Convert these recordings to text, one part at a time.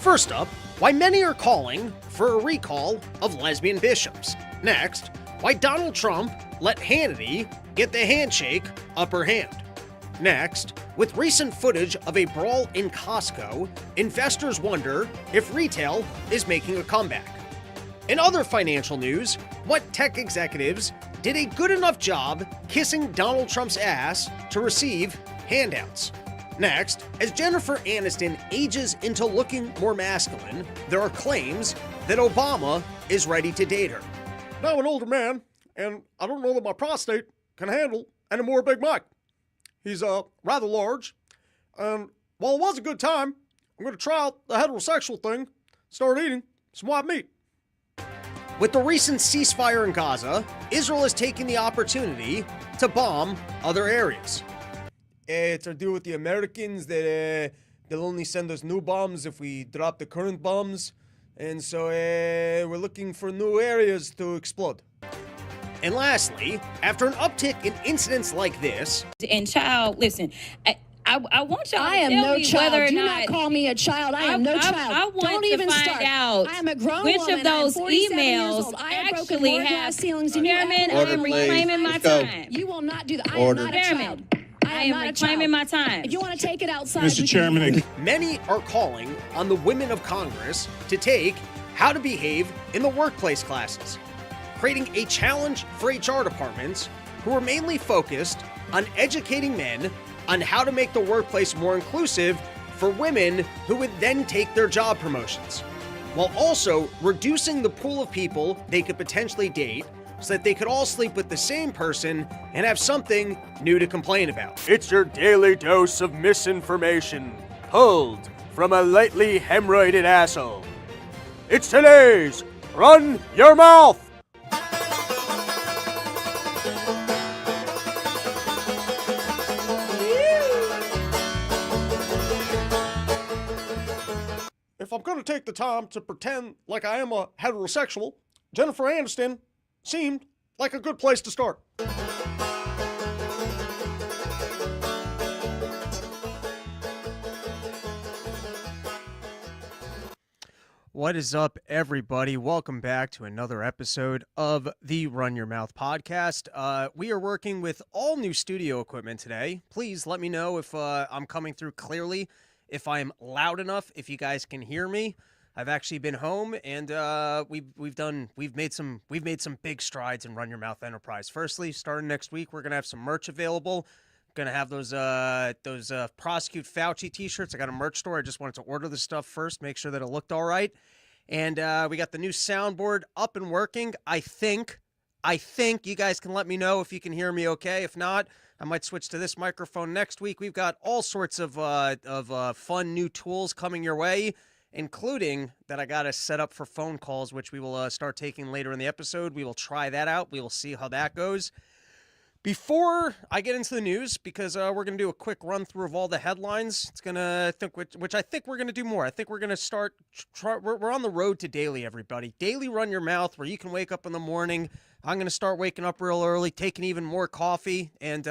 First up, why many are calling for a recall of lesbian bishops. Next, why Donald Trump let Hannity get the handshake upper hand. Next, with recent footage of a brawl in Costco, investors wonder if retail is making a comeback. In other financial news, what tech executives did a good enough job kissing Donald Trump's ass to receive handouts. Next, as Jennifer Aniston ages into looking more masculine, there are claims that Obama is ready to date her. Now I'm an older man, and I don't know that my prostate can handle any more Big Mac. He's rather large, and while it was a good time, I'm going to try out the heterosexual thing, start eating some white meat. With the recent ceasefire in Gaza, Israel is taking the opportunity to bomb other areas. It's our deal with the Americans that they'll only send us new bombs if we drop the current bombs, and so we're looking for new areas to explode. And lastly, after an uptick in incidents like this... And child, listen, I want y'all I to am tell no me child. whether or Do not call me a child. I am no child. I want Don't to even find start. out I am a grown which woman. of those I am 47 years emails old. I have broken actually more have glass ceilings than you Chairman, ever I will. am reclaiming my time. You will not do that. I Order. am not a child. I am reclaiming my time. If you want to take it outside, Mr. Chairman. Many are calling on the women of Congress to take how to behave in the workplace classes, creating a challenge for HR departments who are mainly focused on educating men on how to make the workplace more inclusive for women who would then take their job promotions, while also reducing the pool of people they could potentially date so that they could all sleep with the same person and have something new to complain about. It's your daily dose of misinformation, pulled from a lightly hemorrhoided asshole. It's today's Run Your Mouth! If I'm going to take the time to pretend like I am a heterosexual, Jennifer Aniston seemed like a good place to start. What is up, everybody? Welcome back to another episode of the Run Your Mouth podcast. We are working with all new studio equipment today. Please let me know if I'm coming through clearly, if I'm loud enough, if you guys can hear me. I've actually been home, and we've made some big strides in Run Your Mouth Enterprise. Firstly, starting next week, we're gonna have some merch available. Gonna have those Prosecute Fauci t-shirts. I got a merch store. I just wanted to order the stuff first, make sure that it looked all right. And we got the new soundboard up and working. I think you guys can let me know if you can hear me okay. If not, I might switch to this microphone next week. We've got all sorts of fun new tools coming your way, including that I got to set up for phone calls, which we will start taking later in the episode. We will try that out. We will see how that goes. Before I get into the news, because we're going to do a quick run through of all the headlines, it's going to which I think we're going to do more. I think we're going to start, we're on the road to daily, everybody. Daily Run Your Mouth, where you can wake up in the morning. I'm going to start waking up real early, taking even more coffee, and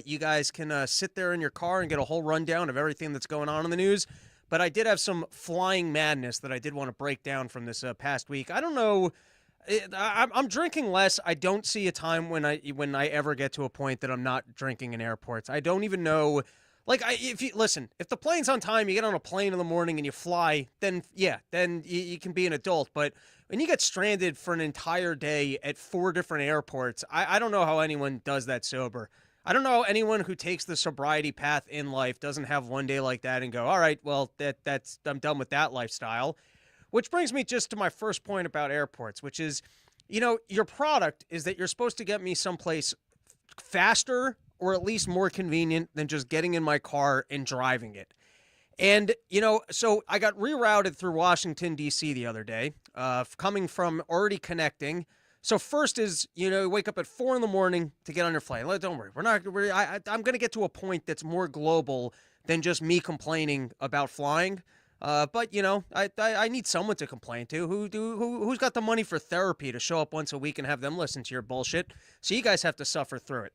you guys can sit there in your car and get a whole rundown of everything that's going on in the news. But I did have some flying madness that I did want to break down from this past week. I don't know. I'm drinking less. I don't see a time when I ever get to a point that I'm not drinking in airports. I don't even know. Like, if the plane's on time, you get on a plane in the morning and you fly, then you can be an adult. But when you get stranded for an entire day at 4 different airports, I don't know how anyone does that sober. I don't know anyone who takes the sobriety path in life doesn't have one day like that and go, all right, well, I'm done with that lifestyle. Which brings me just to my first point about airports, which is, your product is that you're supposed to get me someplace faster or at least more convenient than just getting in my car and driving it. And, so I got rerouted through Washington, D.C. the other day, coming from already connecting. So first is, wake up at 4 in.the morning to get on your flight. Don't worry. I'm going to get to a point that's more global than just me complaining about flying. But I need someone to complain to. Who's got the money for therapy to show up once a week and have them listen to your bullshit? So you guys have to suffer through it.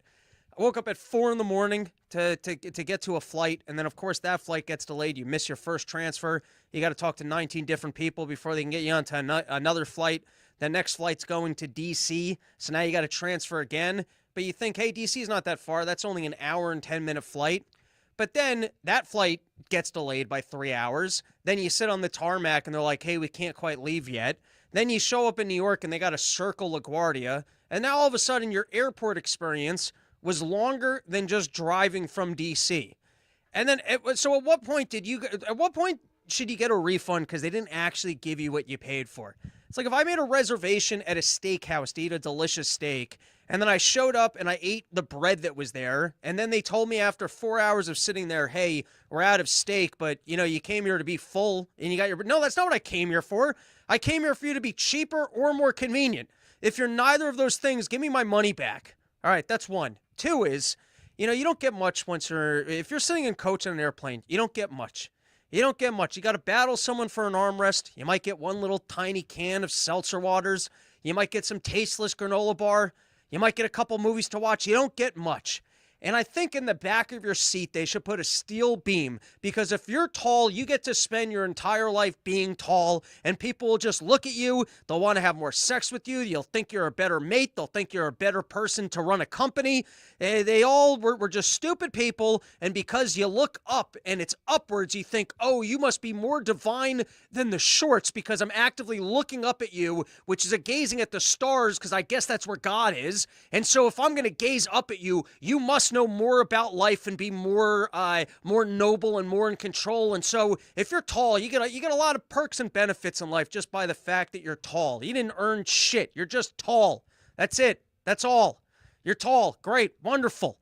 I woke up at 4 in the morning to get to a flight, and then of course that flight gets delayed. You miss your first transfer. You got to talk to 19 different people before they can get you onto another flight. The next flight's going to D.C., so now you got to transfer again. But you think, hey, D.C. is not that far. That's only an hour and 10-minute flight. But then that flight gets delayed by 3 hours. Then you sit on the tarmac, and they're like, hey, we can't quite leave yet. Then you show up in New York, and they got to circle LaGuardia. And now all of a sudden your airport experience was longer than just driving from D.C. And then, so at what point should you get a refund because they didn't actually give you what you paid for? It's like if I made a reservation at a steakhouse to eat a delicious steak, and then I showed up and I ate the bread that was there, and then they told me after 4 hours of sitting there, hey, we're out of steak, but, you came here to be full, and you got your... No, that's not what I came here for. I came here for you to be cheaper or more convenient. If you're neither of those things, give me my money back. All right, that's one. Two is, you don't get much if you're sitting in coach on an airplane, you don't get much. You don't get much. You got to battle someone for an armrest. You might get one little tiny can of seltzer waters. You might get some tasteless granola bar. You might get a couple movies to watch. You don't get much. And I think in the back of your seat, they should put a steel beam, because if you're tall, you get to spend your entire life being tall, and people will just look at you. They'll want to have more sex with you. You'll think you're a better mate. They'll think you're a better person to run a company. We're just stupid people, and because you look up and it's upwards, you think, oh, you must be more divine than the shorts because I'm actively looking up at you, which is a gazing at the stars, because I guess that's where God is. And so if I'm going to gaze up at you, you must know more about life and be more noble and more in control. And so if you're tall, you get a lot of perks and benefits in life just by the fact that you're tall. You didn't earn shit. You're just tall. That's it. That's all. You're tall. Great. Wonderful.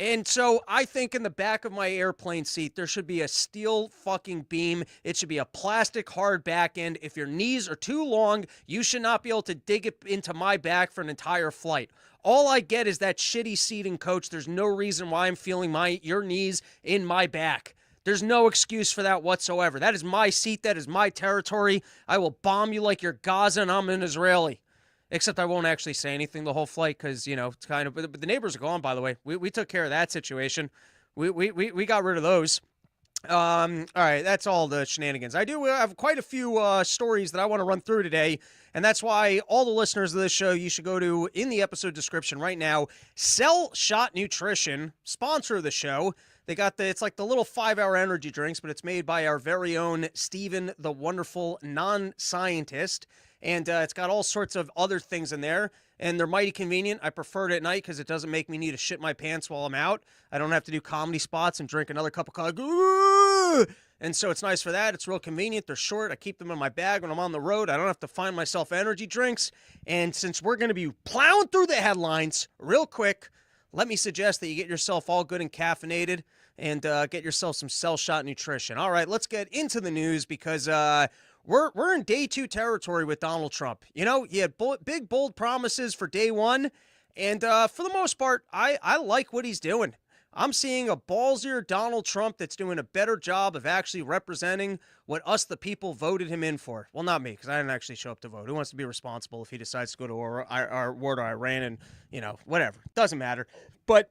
And so I think in the back of my airplane seat, there should be a steel fucking beam. It should be a plastic hard back end. If your knees are too long, you should not be able to dig it into my back for an entire flight. All I get is that shitty seating, coach. There's no reason why I'm feeling your knees in my back. There's no excuse for that whatsoever. That is my seat. That is my territory. I will bomb you like you're Gaza and I'm an Israeli. Except I won't actually say anything the whole flight because, it's kind of... But the neighbors are gone, by the way. We took care of that situation. We got rid of those. All right, that's all the shenanigans. I do have quite a few stories that I want to run through today, and that's why all the listeners of this show, you should go to, in the episode description right now, Cell Shot Nutrition, sponsor of the show. They got it's like the little 5-hour energy drinks, but it's made by our very own Steven, the wonderful non-scientist. And it's got all sorts of other things in there, and they're mighty convenient. I prefer it at night because it doesn't make me need to shit my pants while I'm out. I don't have to do comedy spots and drink another cup of coffee. And so it's nice for that. It's real convenient. They're short. I keep them in my bag when I'm on the road. I don't have to find myself energy drinks. And since we're going to be plowing through the headlines real quick, let me suggest that you get yourself all good and caffeinated and get yourself some Cell Shot Nutrition. All right, let's get into the news because... We're in day 2 territory with Donald Trump. He had big, bold promises for day 1, and for the most part, I like what he's doing. I'm seeing a ballsier Donald Trump that's doing a better job of actually representing what us, the people, voted him in for. Well, not me, because I didn't actually show up to vote. Who wants to be responsible if he decides to go to our war to Iran and, whatever. Doesn't matter. But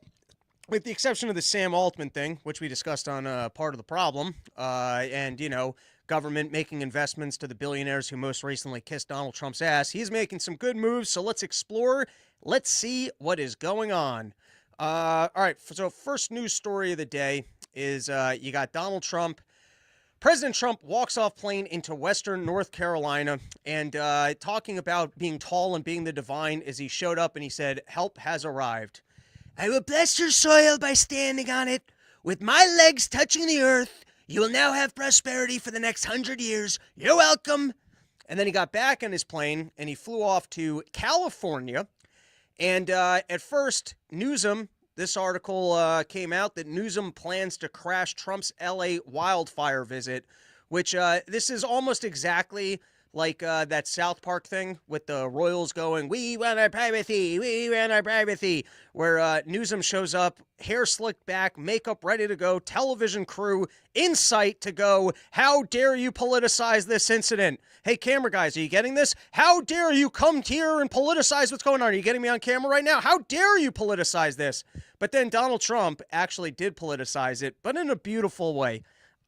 with the exception of the Sam Altman thing, which we discussed on Part of the Problem, and, government making investments to the billionaires who most recently kissed Donald Trump's ass. He's making some good moves, so let's explore. Let's see what is going on. All right, so first news story of the day is you got Donald Trump. President Trump walks off plane into Western North Carolina and talking about being tall and being the divine as he showed up and he said, help has arrived. I will bless your soil by standing on it. With my legs touching the earth, you will now have prosperity for the next 100 years. You're welcome. And then he got back on his plane and he flew off to California. And at first, Newsom, this article came out that Newsom plans to crash Trump's LA wildfire visit, which this is almost exactly like that South Park thing with the Royals going, "We want our privacy, we want our privacy," where Newsom shows up, hair slicked back, makeup ready to go, television crew in sight to go, "How dare you politicize this incident? Hey, camera guys, are you getting this? How dare you come here and politicize what's going on? Are you getting me on camera right now? How dare you politicize this?" But then Donald Trump actually did politicize it, but in a beautiful way.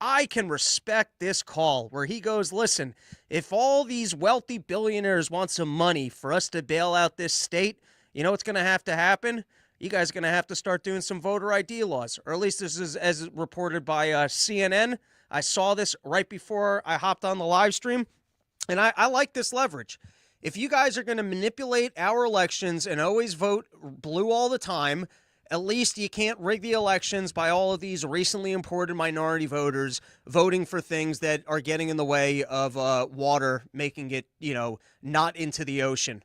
I can respect this call where he goes, listen, if all these wealthy billionaires want some money for us to bail out this state, you know what's going to happen? You guys are going to have to start doing some voter ID laws, or at least this is as reported by CNN. I saw this right before I hopped on the live stream, and I like this leverage. If you guys are going to manipulate our elections and always vote blue all the time, at least you can't rig the elections by all of these recently imported minority voters voting for things that are getting in the way of water, making it, not into the ocean.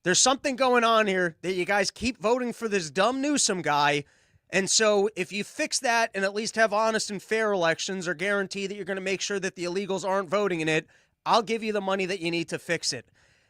There's something going on here that you guys keep voting for this dumb Newsom guy. And so if you fix that and at least have honest and fair elections or guarantee that you're going to make sure that the illegals aren't voting in it, I'll give you the money that you need to fix it.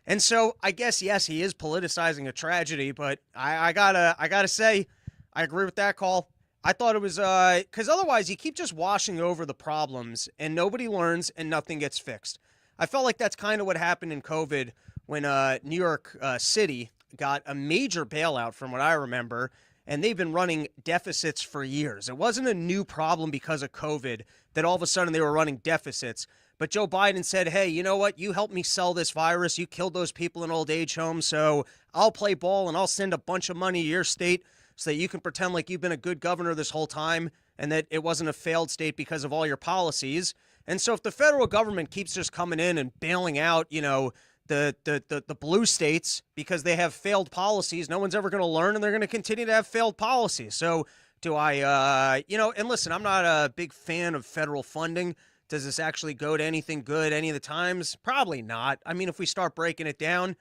And so I guess, yes, he is politicizing a tragedy, but I gotta say, I agree with that call. I thought it was because otherwise you keep just washing over the problems and nobody learns and nothing gets fixed. I felt like that's kind of what happened in COVID when New York City got a major bailout from what I remember, and they've been running deficits for years. It wasn't a new problem because of COVID that all of a sudden they were running deficits. But Joe Biden said, hey, you know what? You helped me sell this virus. You killed those people in old age homes. So I'll play ball and I'll send a bunch of money to your state so that you can pretend like you've been a good governor this whole time and that it wasn't a failed state because of all your policies. And so if the federal government keeps just coming in and bailing out, the blue states because they have failed policies, no one's ever going to learn and they're going to continue to have failed policies. So do I, and listen, I'm not a big fan of federal funding. Does this actually go to anything good any of the times? Probably not. I mean, if we start breaking it down,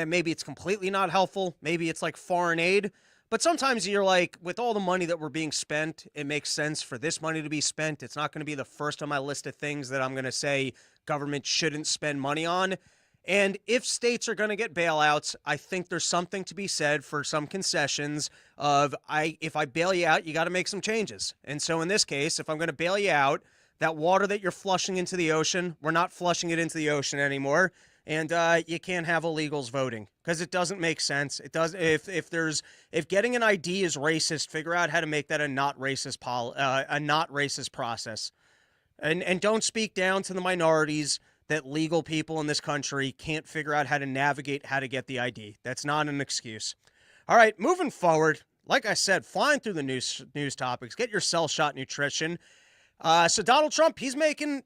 maybe it's completely not helpful. Maybe it's like foreign aid. But sometimes you're like, with all the money that we're being spent, it makes sense for this money to be spent. It's not going to be the first on my list of things that I'm going to say government shouldn't spend money on. And if states are going to get bailouts, I think there's something to be said for some concessions of if I bail you out, you got to make some changes. And so in this case, if I'm going to bail you out, that water that you're flushing into the ocean, we're not flushing it into the ocean anymore. And you can't have illegals voting because it doesn't make sense. It does. If getting an ID is racist, figure out how to make that a not racist process, and don't speak down to the minorities that legal people in this country can't figure out how to navigate how to get the ID. That's not an excuse. All right, moving forward. Like I said, flying through the news topics. Get your cell shot nutrition. So Donald Trump, he's making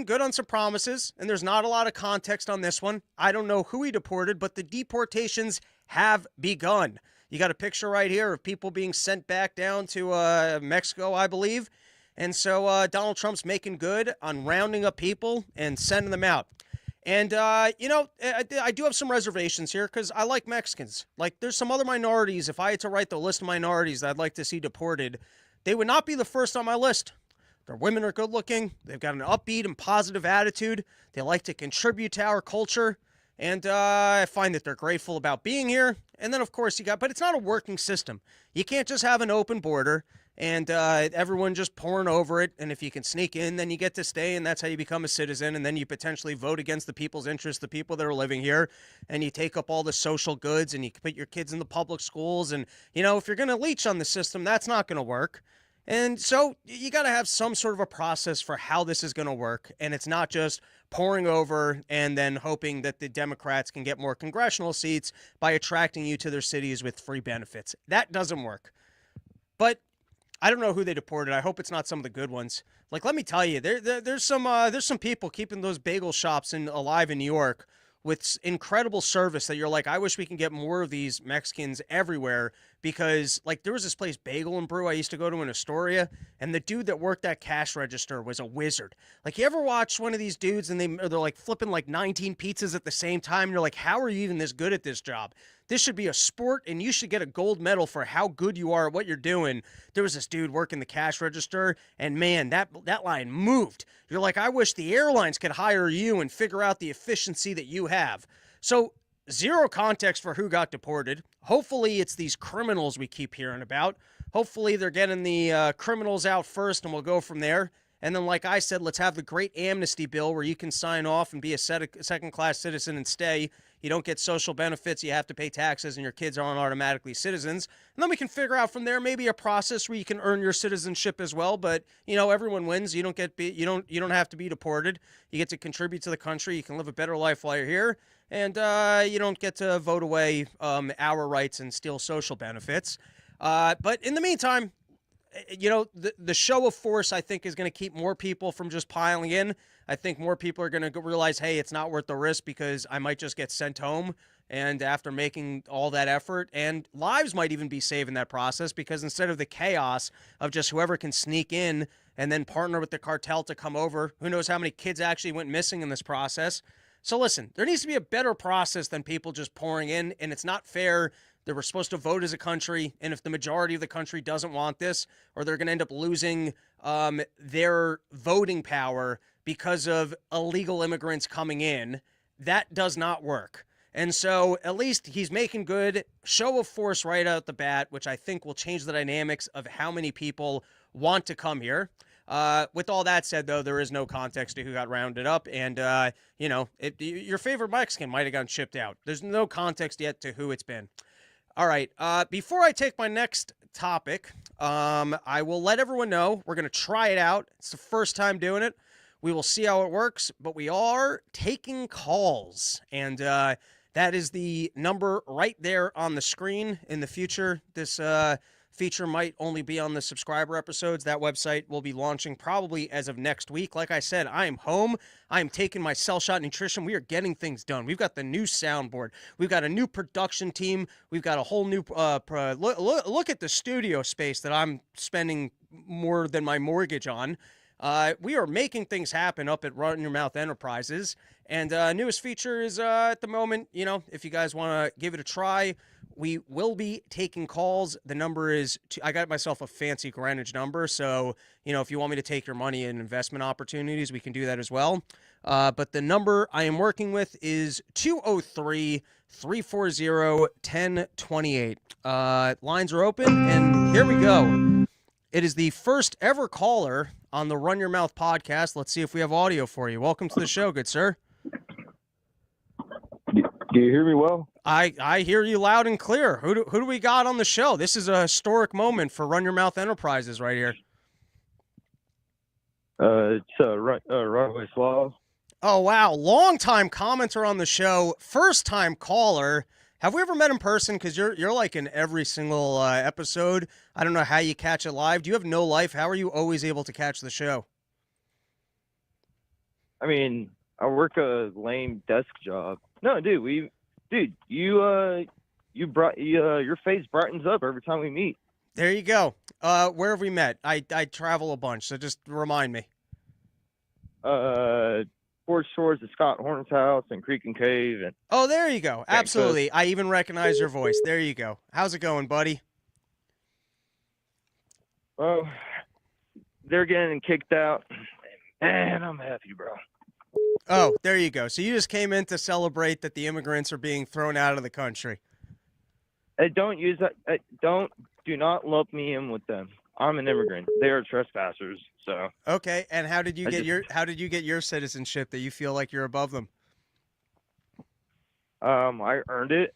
good on some promises, and there's not a lot of context on this one. I don't know who he deported, but the deportations have begun. You got a picture right here of people being sent back down to Mexico, I believe. And so Donald Trump's making good on rounding up people and sending them out. And, I do have some reservations here because I like Mexicans. Like, there's some other minorities. If I had to write the list of minorities that I'd like to see deported, they would not be the first on my list. Their women are good looking. They've got an upbeat and positive attitude. They like to contribute to our culture. And I find that they're grateful about being here. And then, of course, but it's not a working system. You can't just have an open border and everyone just pouring over it. And if you can sneak in, then you get to stay. And that's how you become a citizen. And then you potentially vote against the people's interests, the people that are living here. And you take up all the social goods and you put your kids in the public schools. And, if you're going to leech on the system, that's not going to work. And so you got to have some sort of a process for how this is going to work. And it's not just pouring over and then hoping that the Democrats can get more congressional seats by attracting you to their cities with free benefits. That doesn't work. But I don't know who they deported. I hope it's not some of the good ones. Like, let me tell you, there's some people keeping those bagel shops alive in New York with incredible service that you're like, I wish we can get more of these Mexicans everywhere because like there was this place Bagel and Brew I used to go to in Astoria, and the dude that worked that cash register was a wizard. Like you ever watch one of these dudes and they're like flipping like 19 pizzas at the same time, and you're like, how are you even this good at this job? This should be a sport, and you should get a gold medal for how good you are at what you're doing. There was this dude working the cash register, and man, that line moved. You're like, I wish the airlines could hire you and figure out the efficiency that you have. So zero context for who got deported. Hopefully it's these criminals we keep hearing about. Hopefully they're getting the criminals out first, and we'll go from there. And then, like I said, let's have the great amnesty bill where you can sign off and be a second-class citizen and stay. You don't get social benefits, you have to pay taxes, and your kids aren't automatically citizens. And then we can figure out from there maybe a process where you can earn your citizenship as well. But everyone wins. You don't have to be deported. You get to contribute to the country. You can live a better life while you're here, and you don't get to vote away our rights and steal social benefits. But in the meantime, the show of force, I think, is going to keep more people from just piling in. I think more people are going to realize, hey, it's not worth the risk because I might just get sent home. And after making all that effort, and lives might even be saved in that process, because instead of the chaos of just whoever can sneak in and then partner with the cartel to come over, who knows how many kids actually went missing in this process. So listen, there needs to be a better process than people just pouring in, and it's not fair that we're supposed to vote as a country, and if the majority of the country doesn't want this, or they're going to end up losing their voting power because of illegal immigrants coming in, that does not work. And so at least he's making good show of force right out the bat, which I think will change the dynamics of how many people want to come here. With all that said, though, there is no context to who got rounded up, and your favorite Mexican might have gotten shipped out. There's no context yet to who it's been. All right, before I take my next topic, I will let everyone know we're going to try it out. It's the first time doing it. We will see how it works, but we are taking calls, and that is the number right there on the screen. In the future, this feature might only be on the subscriber episodes. That website will be launching probably as of next week. Like I said, I am home. I am taking my Cell Shot Nutrition. We are getting things done. We've got the new soundboard. We've got a new production team. We've got a whole new look at the studio space that I'm spending more than my mortgage on. We are making things happen up at Run Your Mouth Enterprises. And newest feature is at the moment, if you guys want to give it a try, we will be taking calls. The number is, I got myself a fancy Greenwich number. So, if you want me to take your money in investment opportunities, we can do that as well. But the number I am working with is 203-340-1028. Lines are open, and here we go. It is the first ever caller on the Run Your Mouth podcast. Let's see if we have audio for you. Welcome to the show, good sir. Do you hear me well? I hear you loud and clear. Who do we got on the show? This is a historic moment for Run Your Mouth Enterprises right here. It's Runaway Slav. Oh, wow. Long-time commenter on the show, first-time caller. Have we ever met in person? Because you're like in every single episode. I don't know how you catch it live. Do you have no life? How are you always able to catch the show? I mean, I work a lame desk job. No, dude, your face brightens up every time we meet. There you go. Where have we met? I travel a bunch, so just remind me. Forest Shores of Scott Horner's house and Creek and Cave. And oh, there you go. Absolutely. I even recognize your voice. There you go. How's it going, buddy? Well, they're getting kicked out, and I'm happy, bro. Oh, there you go. So you just came in to celebrate that the immigrants are being thrown out of the country. Don't use that. Do not lump me in with them. I'm an immigrant. They are trespassers. So okay. And how did you get your citizenship that you feel like you're above them? I earned it.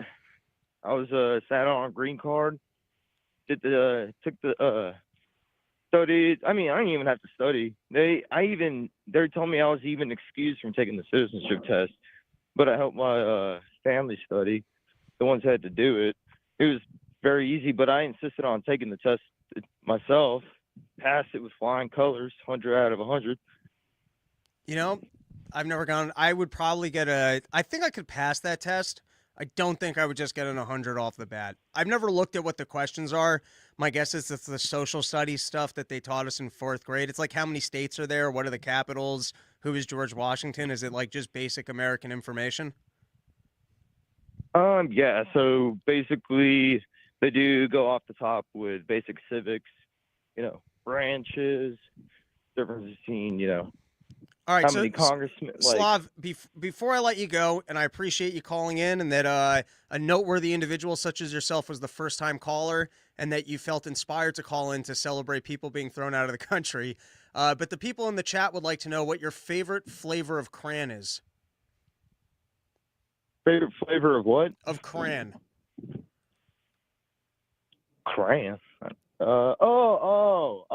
I was sat on a green card. Took the studied. I mean, I didn't even have to study. They told me I was even excused from taking the citizenship test, but I helped my family study. The ones that had to do it. It was very easy, but I insisted on taking the test myself. Passed it with flying colors, 100 out of 100. I've never gone. I would probably I think I could pass that test. I don't think I would just get an 100 off the bat. I've never looked at what the questions are. My guess is it's the social studies stuff that they taught us in 4th grade. It's like how many states are there? What are the capitals? Who is George Washington? Is it like just basic American information? Yeah. So basically, they do go off the top with basic civics, branches, difference between, All right, how so many congressmen. Slav, before I let you go, and I appreciate you calling in, and that a noteworthy individual such as yourself was the first-time caller, and that you felt inspired to call in to celebrate people being thrown out of the country. But the people in the chat would like to know what your favorite flavor of crayon is. Favorite flavor of what? Of crayon. Crayon. Well,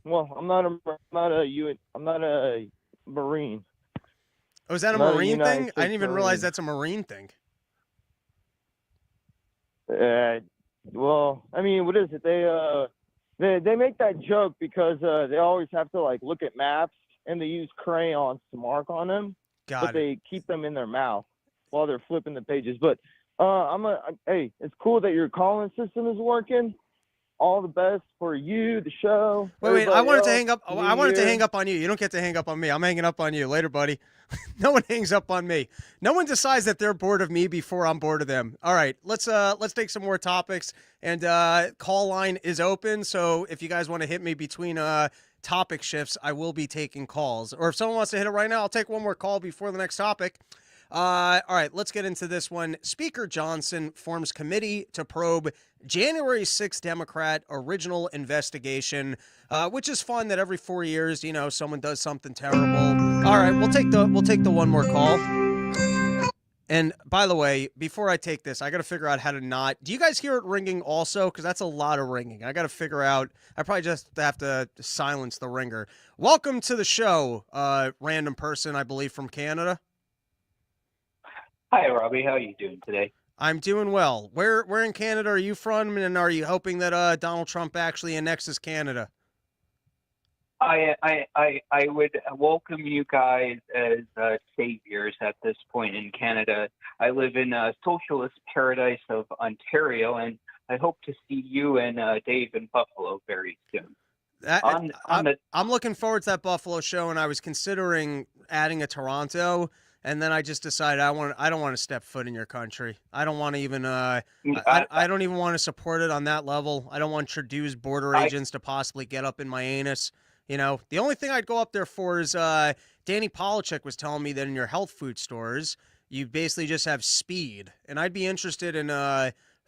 I'm not a Marine. Oh, is that a Not a Marine United thing? I States didn't even Marine. realize that's a Marine thing. Well, I mean, what is it? They make that joke because they always have to like look at maps and they use crayons to mark on them, but they keep them in their mouth while they're flipping the pages. But hey, it's cool that your calling system is working. All the best for you, the show. Wait, I wanted to hang up. New I wanted to Year. hang up on you. You don't get to hang up on me. I'm hanging up on you. Later, buddy. No one hangs up on me. No one decides that they're bored of me before I'm bored of them. All right, let's take some more topics. And call line is open. So if you guys want to hit me between topic shifts, I will be taking calls. Or if someone wants to hit it right now, I'll take one more call before the next topic. All right, let's get into this one. Speaker Johnson forms committee to probe January 6th Democrat original investigation, which is fun that every 4 years, someone does something terrible. All right, we'll take the one more call. And by the way, before I take this, I got to figure out how to not. Do you guys hear it ringing also? Because that's a lot of ringing. I got to figure out. I probably just have to silence the ringer. Welcome to the show, random person, I believe, from Canada. Hi, Robbie. How are you doing today? I'm doing well. Where in Canada are you from, and are you hoping that Donald Trump actually annexes Canada? I would welcome you guys as saviors at this point in Canada. I live in a socialist paradise of Ontario, and I hope to see you and Dave in Buffalo very soon. I'm looking forward to that Buffalo show, and I was considering adding a Toronto. And then I just decided I don't want to step foot in your country. I don't want to even I don't even want to support it on that level. I don't want Trudeau's border agents to possibly get up in my anus. The only thing I'd go up there for is Danny Polachek was telling me that in your health food stores you basically just have speed, and I'd be interested in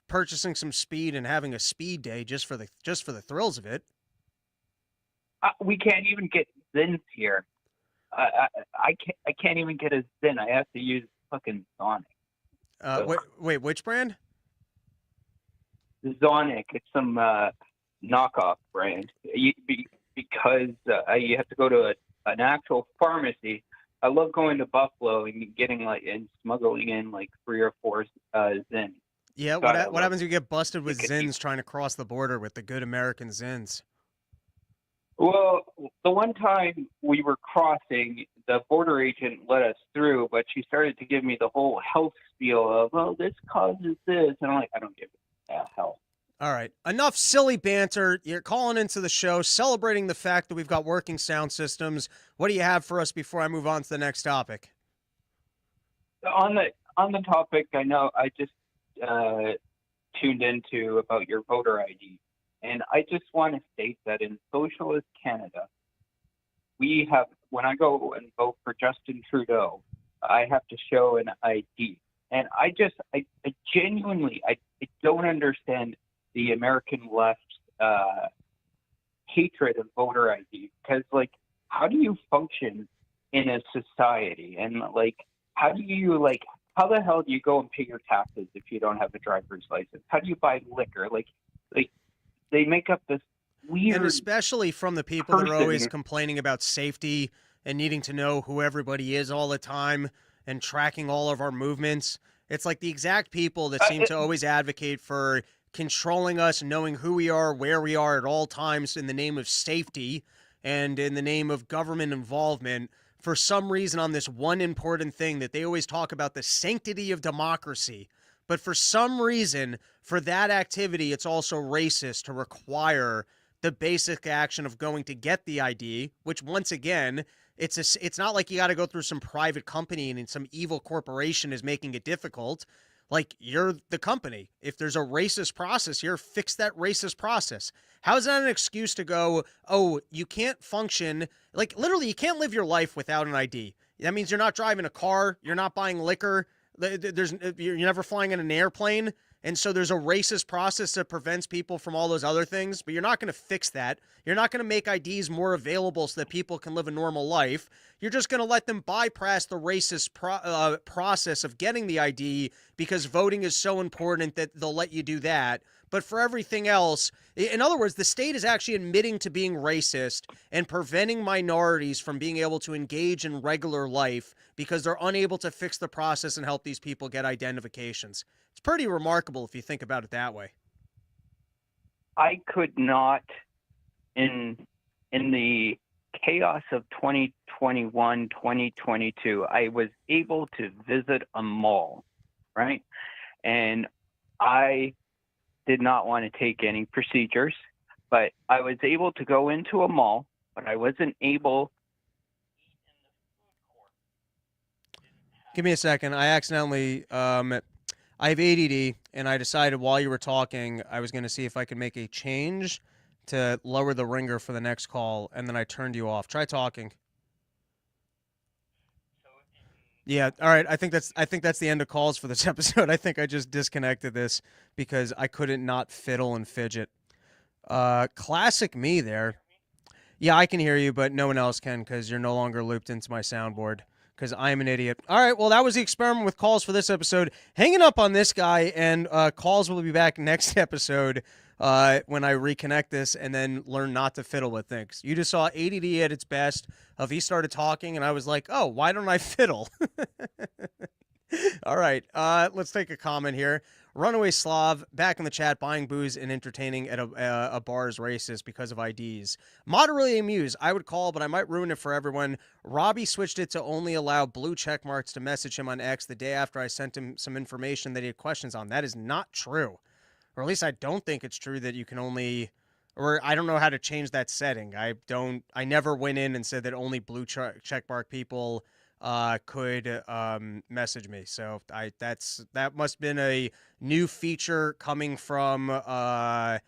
purchasing some speed and having a speed day just for the thrills of it. We can't even get Zins here. I can't even get a Zin. I have to use fucking Sonic. Wait, which brand? Zonic. It's some knockoff brand. Because you have to go to an actual pharmacy. I love going to Buffalo and getting and smuggling in 3 or 4 Zins. Yeah, what happens if you get busted with Zins trying to cross the border with the good American Zins? Well, the one time we were crossing, the border agent let us through, but she started to give me the whole health spiel of, oh, this causes this. And I'm like, I don't give a hell. All right. Enough silly banter. You're calling into the show, celebrating the fact that we've got working sound systems. What do you have for us before I move on to the next topic? On the topic, I know I just tuned into about your voter ID. And I just want to state that in socialist Canada, when I go and vote for Justin Trudeau, I have to show an ID. And I genuinely don't understand the American left's hatred of voter ID, because how do you function in a society? And how the hell do you go and pay your taxes if you don't have a driver's license? How do you buy liquor? They make up this weird, and especially from the people that are always complaining about safety and needing to know who everybody is all the time and tracking all of our movements. It's like the exact people that seem to always advocate for controlling us, knowing who we are, where we are at all times in the name of safety and in the name of government involvement. For some reason, on this one important thing that they always talk about, the sanctity of democracy, But for some reason, for that activity, it's also racist to require the basic action of going to get the ID, which once again, it's not like you got to go through some private company and some evil corporation is making it difficult. Like, you're the company. If there's a racist process here, fix that racist process. How is that an excuse to go, oh, you can't function? Like, literally, you can't live your life without an ID. That means you're not driving a car, you're not buying liquor, you're never flying in an airplane. And so there's a racist process that prevents people from all those other things, but you're not going to fix that. You're not going to make IDs more available so that people can live a normal life. You're just going to let them bypass the racist process of getting the ID because voting is so important that they'll let you do that. But for everything else, in other words, the state is actually admitting to being racist and preventing minorities from being able to engage in regular life because they're unable to fix the process and help these people get identifications. It's pretty remarkable if you think about it that way. I could not, in the chaos of 2021, 2022, I was able to visit a mall, right? And I did not want to take any procedures, but I was able to go into a mall, but I wasn't able. Give me a second. I accidentally, I have ADD, and I decided while you were talking, I was going to see if I could make a change to lower the ringer for the next call, and then I turned you off. Try talking. Yeah, all right. I think that's the end of calls for this episode. I think I just disconnected this because I couldn't not fiddle and fidget. Classic me there. Yeah, I can hear you, but no one else can because you're no longer looped into my soundboard because I'm an idiot. All right, well, that was the experiment with calls for this episode. Hanging up on this guy, and calls will be back next episode when I reconnect this and then learn not to fiddle with things. You just saw ADD at its best. He started talking, and I was like, oh, why don't I fiddle? All right, let's take a comment here. Runaway Slav, back in the chat, buying booze and entertaining at a bar is racist because of IDs. Moderately amused. I would call, but I might ruin it for everyone. Robbie switched it to only allow blue check marks to message him on X the day after I sent him some information that he had questions on. That is not true. Or at least I don't think it's true that you can only... Or I don't know how to change that setting. I never went in and said that only blue checkmark people could message me. So that must have been a new feature coming from Elon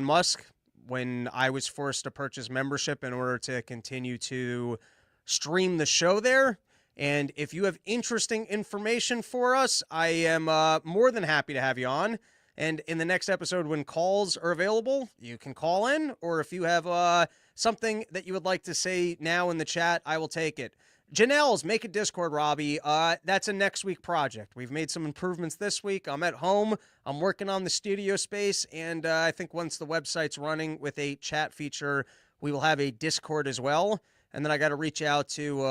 Musk when I was forced to purchase membership in order to continue to stream the show there. And if you have interesting information for us, I am more than happy to have you on. And in the next episode, when calls are available, you can call in. Or if you have something that you would like to say now in the chat, I will take it. Janelle's Make a Discord, Robbie. That's a next week project. We've made some improvements this week. I'm at home. I'm working on the studio space. And I think once the website's running with a chat feature, we will have a Discord as well. And then I got to reach out to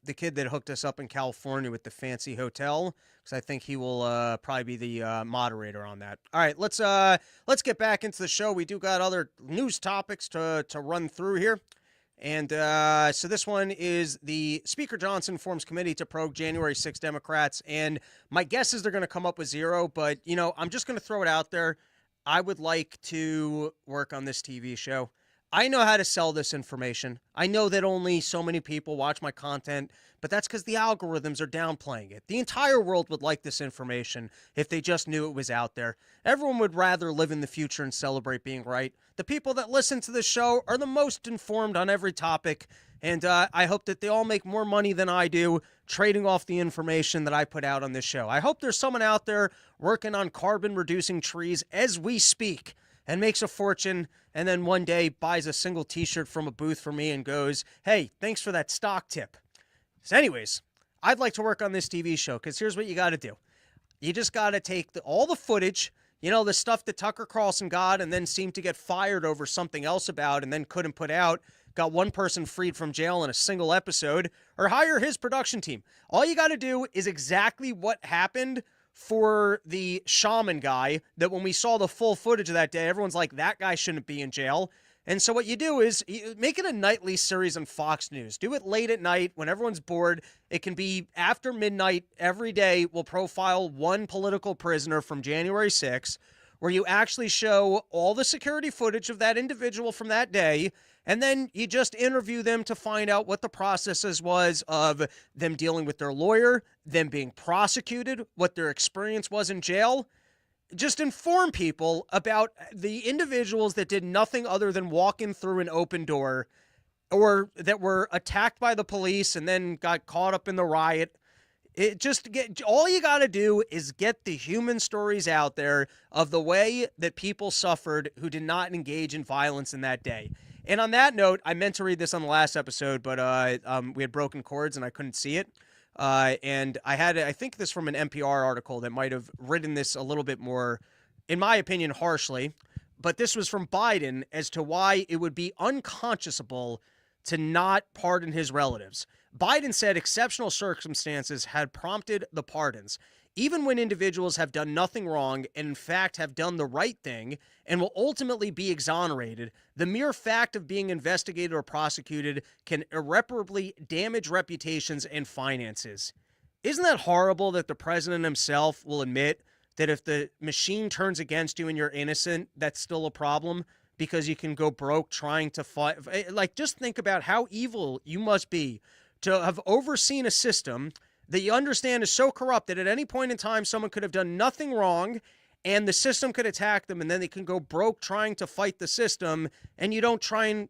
the kid that hooked us up in California with the fancy hotel, because I think he will probably be the moderator on that. All right, let's get back into the show. We do got other news topics to run through here. And so this one is the Speaker Johnson forms committee to probe January 6 Democrats. And my guess is they're going to come up with zero. But, you know, I'm just going to throw it out there. I would like to work on this TV show. I know how to sell this information. I know that only so many people watch my content, but that's because the algorithms are downplaying it. The entire world would like this information if they just knew it was out there. Everyone would rather live in the future and celebrate being right. The people that listen to this show are the most informed on every topic, and I hope that they all make more money than I do trading off the information that I put out on this show. I hope there's someone out there working on carbon-reducing trees as we speak and makes a fortune, and then one day buys a single t-shirt from a booth for me and goes, hey, thanks for that stock tip. So anyways, I'd like to work on this TV show, because here's what you got to do. You just got to take all the footage, you know, the stuff that Tucker Carlson got and then seemed to get fired over something else about and then couldn't put out, got one person freed from jail in a single episode, or hire his production team. All you got to do is exactly what happened for the shaman guy, that when we saw the full footage of that day, everyone's like, that guy shouldn't be in jail. And so what you do is you make it a nightly series on Fox News. Do it late at night when everyone's bored. It can be after midnight every day. We'll profile one political prisoner from January 6th, where you actually show all the security footage of that individual from that day, and then you just interview them to find out what the processes was of them dealing with their lawyer, them being prosecuted, what their experience was in jail. Just inform people about the individuals that did nothing other than walk in through an open door, or that were attacked by the police and then got caught up in the riot. All you got to do is get the human stories out there of the way that people suffered who did not engage in violence in that day. And on that note, I meant to read this on the last episode, but we had broken cords and I couldn't see it. And I think this from an NPR article that might have written this a little bit more, in my opinion, harshly. But this was from Biden as to why it would be unconscionable to not pardon his relatives. Biden said exceptional circumstances had prompted the pardons, even when individuals have done nothing wrong and in fact have done the right thing and will ultimately be exonerated. The mere fact of being investigated or prosecuted can irreparably damage reputations and finances. Isn't that horrible that the president himself will admit that if the machine turns against you and you're innocent, that's still a problem because you can go broke trying to fight? Like, just think about how evil you must be to have overseen a system that you understand is so corrupt that at any point in time someone could have done nothing wrong and the system could attack them, and then they can go broke trying to fight the system, and you don't try and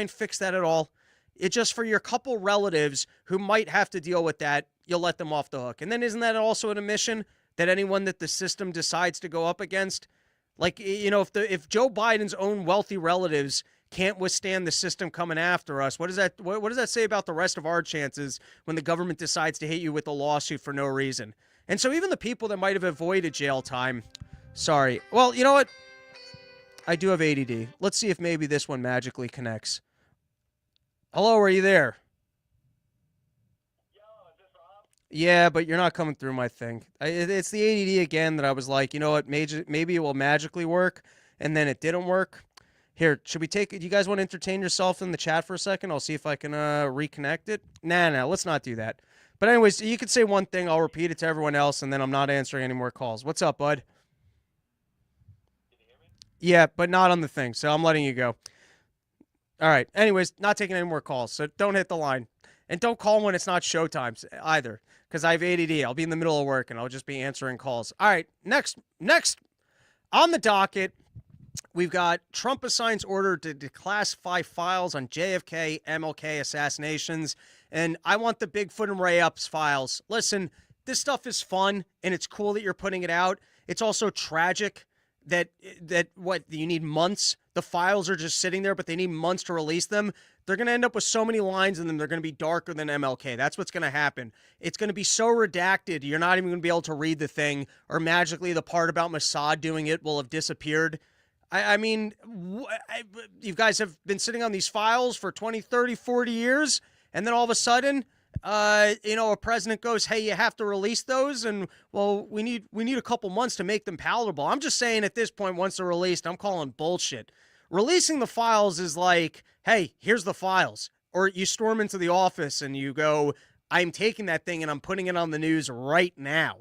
fix that at all. It's just for your couple relatives who might have to deal with that, you'll let them off the hook. And then isn't that also an admission that anyone that the system decides to go up against, like, you know, if Joe Biden's own wealthy relatives can't withstand the system coming after us, what does that say about the rest of our chances when the government decides to hit you with a lawsuit for no reason? And so even the people that might have avoided jail time, sorry. Well, you know what? I do have ADD. Let's see if maybe this one magically connects. Hello, are you there? Yeah, but you're not coming through my thing. It's the ADD again that I was like, you know what, maybe it will magically work, and then it didn't work. Here, should we take it? You guys want to entertain yourself in the chat for a second? I'll see if I can reconnect it. Nah, let's not do that. But anyways, you could say one thing. I'll repeat it to everyone else, and then I'm not answering any more calls. What's up, bud? Can you hear me? Yeah, but not on the thing, so I'm letting you go. All right. Anyways, not taking any more calls, so don't hit the line. And don't call when it's not showtime either, because I have ADD. I'll be in the middle of work, and I'll just be answering calls. All right, next on the docket, we've got Trump assigns order to declassify files on JFK, MLK assassinations, and I want the Bigfoot and Ray Epps files. Listen, this stuff is fun, and it's cool that you're putting it out. It's also tragic that you need months. The files are just sitting there, but they need months to release them. They're going to end up with so many lines in them, they're going to be darker than MLK. That's what's going to happen. It's going to be so redacted, you're not even going to be able to read the thing, or magically the part about Mossad doing it will have disappeared. I mean, you guys have been sitting on these files for 20, 30, 40 years, and then all of a sudden, a president goes, hey, you have to release those, and, well, we need a couple months to make them palatable. I'm just saying at this point, once they're released, I'm calling bullshit. Releasing the files is like, hey, here's the files. Or you storm into the office and you go, I'm taking that thing and I'm putting it on the news right now.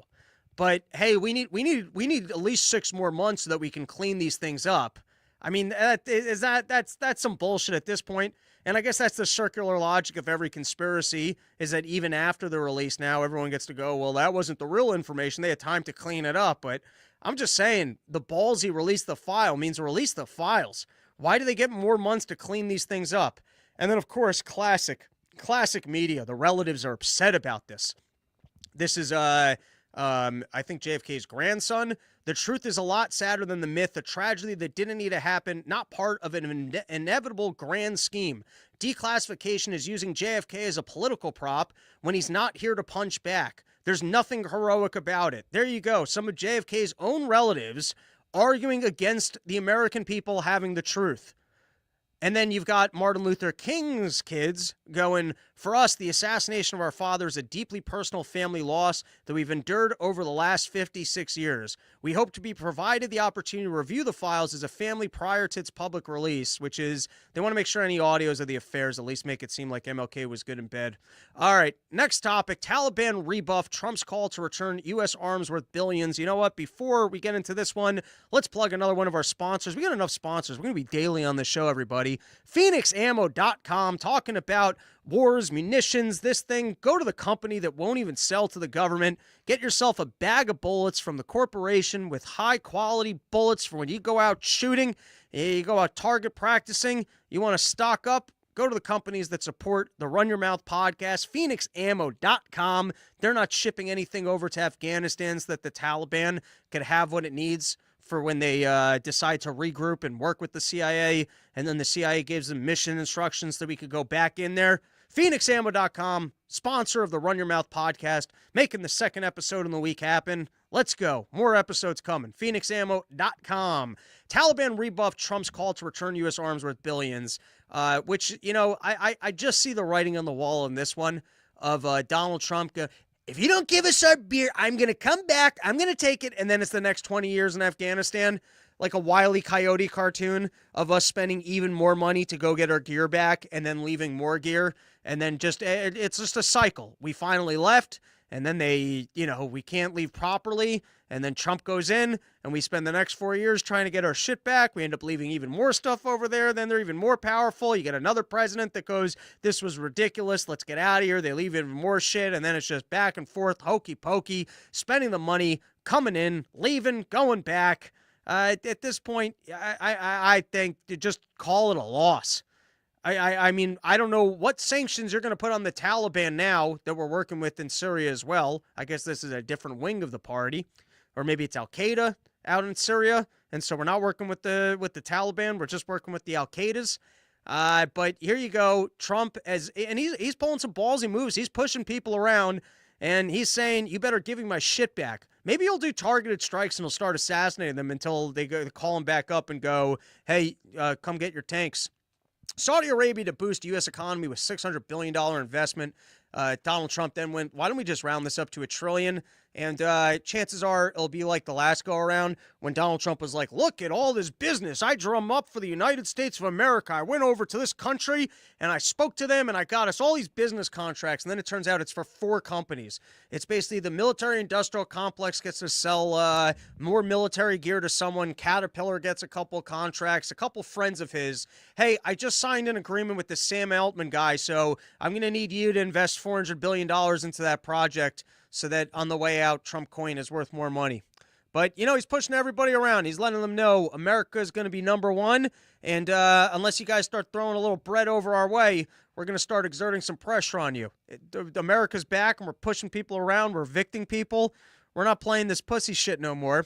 But hey, we need at least 6 more months so that we can clean these things up. I mean, that's some bullshit at this point. And I guess that's the circular logic of every conspiracy, is that even after the release now, everyone gets to go, well, that wasn't the real information. They had time to clean it up. But I'm just saying, the ballsy release the file means release the files. Why do they get more months to clean these things up? And then, of course, classic media. The relatives are upset about this. This is, I think, JFK's grandson. The truth is a lot sadder than the myth, a tragedy that didn't need to happen, not part of an inevitable grand scheme. Declassification is using JFK as a political prop when he's not here to punch back. There's nothing heroic about it. There you go. Some of JFK's own relatives arguing against the American people having the truth. And then you've got Martin Luther King's kids going, for us, the assassination of our father is a deeply personal family loss that we've endured over the last 56 years. We hope to be provided the opportunity to review the files as a family prior to its public release, which is, they want to make sure any audios of the affairs at least make it seem like MLK was good in bed. All right, next topic, Taliban rebuff Trump's call to return U.S. arms worth billions. You know what? Before we get into this one, let's plug another one of our sponsors. We got enough sponsors. We're going to be daily on the show, everybody. FenixAMMO.com, talking about wars, munitions, this thing. Go to the company that won't even sell to the government. Get yourself a bag of bullets from the corporation with high-quality bullets for when you go out shooting, you go out target practicing, you want to stock up. Go to the companies that support the Run Your Mouth podcast, FenixAMMO.com. They're not shipping anything over to Afghanistan so that the Taliban could have what it needs for when they decide to regroup and work with the CIA, and then the CIA gives them mission instructions so we could go back in there. FenixAMMO.com, sponsor of the Run Your Mouth podcast, making the second episode in the week happen. Let's go. More episodes coming. FenixAMMO.com. Taliban rebuffed Trump's call to return U.S. arms worth billions, which, you know, I just see the writing on the wall in this one of Donald Trump go, if you don't give us our beer, I'm going to come back, I'm going to take it, and then it's the next 20 years in Afghanistan, like a Wile E. Coyote cartoon of us spending even more money to go get our gear back and then leaving more gear, and then just, it's just a cycle. We finally left, and then they, you know, we can't leave properly, and then Trump goes in, and we spend the next 4 years trying to get our shit back. We end up leaving even more stuff over there. Then they're even more powerful. You get another president that goes, this was ridiculous. Let's get out of here. They leave even more shit, and then it's just back and forth, hokey pokey, spending the money, coming in, leaving, going back. At this point, I think to just call it a loss. I mean, I don't know what sanctions you're going to put on the Taliban now that we're working with in Syria as well. I guess this is a different wing of the party. Or maybe it's Al-Qaeda out in Syria, and so we're not working with the Taliban. We're just working with the Al-Qaedas. But here you go, Trump, and he's pulling some ballsy moves. He's pushing people around, and he's saying, you better give me my shit back. Maybe he'll do targeted strikes, and he'll start assassinating them until they call him back up and go, hey, come get your tanks. Saudi Arabia to boost U.S. economy with $600 billion investment. Donald Trump then went, why don't we just round this up to $1 trillion? And chances are it'll be like the last go-around when Donald Trump was like, look at all this business I drum up for the United States of America. I went over to this country, and I spoke to them, and I got us all these business contracts. And then it turns out it's for 4 companies. It's basically the military-industrial complex gets to sell more military gear to someone. Caterpillar gets a couple contracts, a couple friends of his. Hey, I just signed an agreement with the Sam Altman guy, so I'm going to need you to invest $400 billion into that project, so that on the way out, Trump coin is worth more money. But, you know, he's pushing everybody around. He's letting them know America is going to be number one. And unless you guys start throwing a little bread over our way, we're going to start exerting some pressure on you. America's back, and we're pushing people around. We're evicting people. We're not playing this pussy shit no more.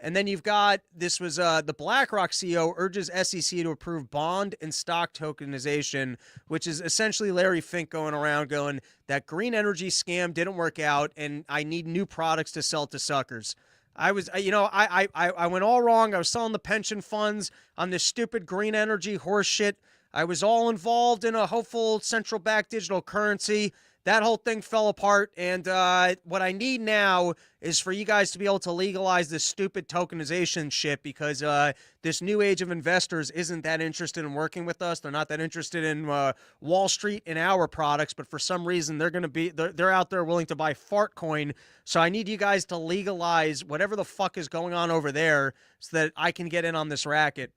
And then you've got, this was the BlackRock CEO urges SEC to approve bond and stock tokenization, which is essentially Larry Fink going around going, that green energy scam didn't work out, and I need new products to sell to suckers. I went all wrong. I was selling the pension funds on this stupid green energy horse shit. I was all involved in a hopeful central bank digital currency. That whole thing fell apart, and what I need now is for you guys to be able to legalize this stupid tokenization shit, because this new age of investors isn't that interested in working with us. They're not that interested in Wall Street and our products, but for some reason they're out there willing to buy fart coin. So I need you guys to legalize whatever the fuck is going on over there so that I can get in on this racket.